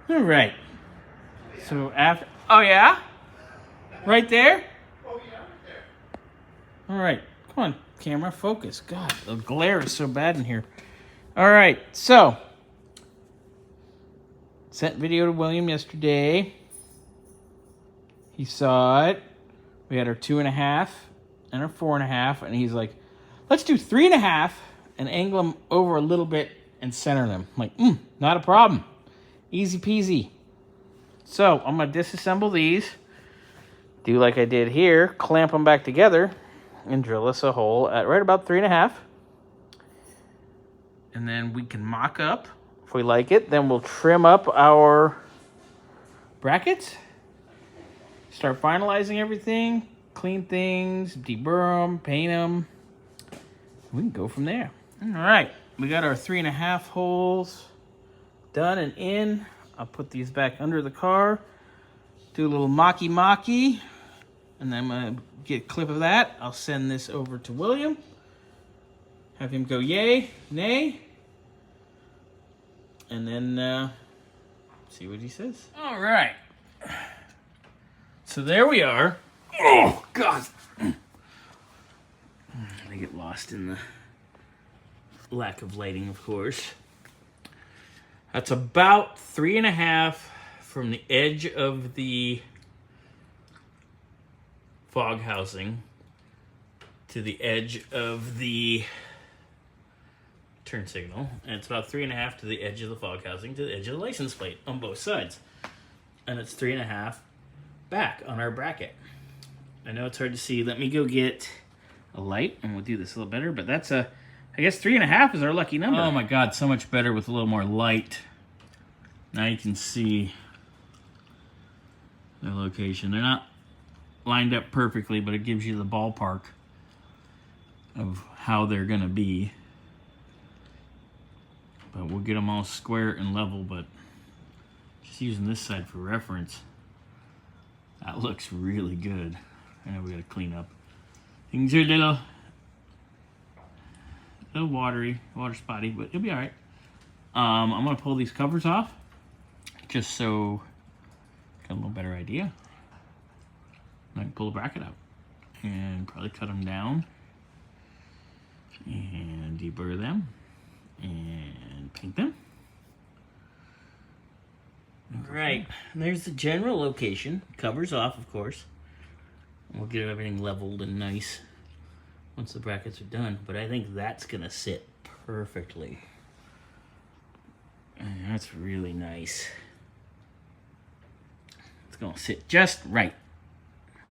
All right. So after, oh yeah? Right there? Oh yeah, right there. All right. Come on, camera, focus. God, the glare is so bad in here. All right, so sent video to William yesterday. He saw it. We had our 2.5 and our 4.5, and he's like, let's do 3.5 and angle them over a little bit and center them. I'm like, not a problem. Easy peasy. So I'm gonna disassemble these, do like I did here, clamp them back together, and drill us a hole at right about 3.5. And then we can mock up if we like it. Then we'll trim up our brackets, start finalizing everything, clean things, deburr them, paint them. We can go from there. All right, we got our 3.5 holes done and in. I'll put these back under the car, do a little mocky, and then I'm gonna get a clip of that. I'll send this over to William, have him go yay, nay, and then see what he says. All right. So there we are. Oh, God. I get lost in the lack of lighting, of course. That's about 3.5 from the edge of the fog housing to the edge of the turn signal. And it's about 3.5 to the edge of the fog housing to the edge of the license plate on both sides. And it's 3.5 back on our bracket. I know it's hard to see. Let me go get a light and we'll do this a little better, but that's I guess 3.5 is our lucky number. Oh my God, so much better with a little more light. Now you can see their location. They're not lined up perfectly, but it gives you the ballpark of how they're gonna be. But we'll get them all square and level, but just using this side for reference, that looks really good. I know we gotta clean up. Things are a little watery, water spotty, but it'll be all right. I'm gonna pull these covers off just so I get a little better idea. I can pull the bracket out and probably cut them down and deburr them and paint them. All right, and there's the general location. Covers off, of course. We'll get everything leveled and nice once the brackets are done, but I think that's gonna sit perfectly. And that's really nice. It's gonna sit just right.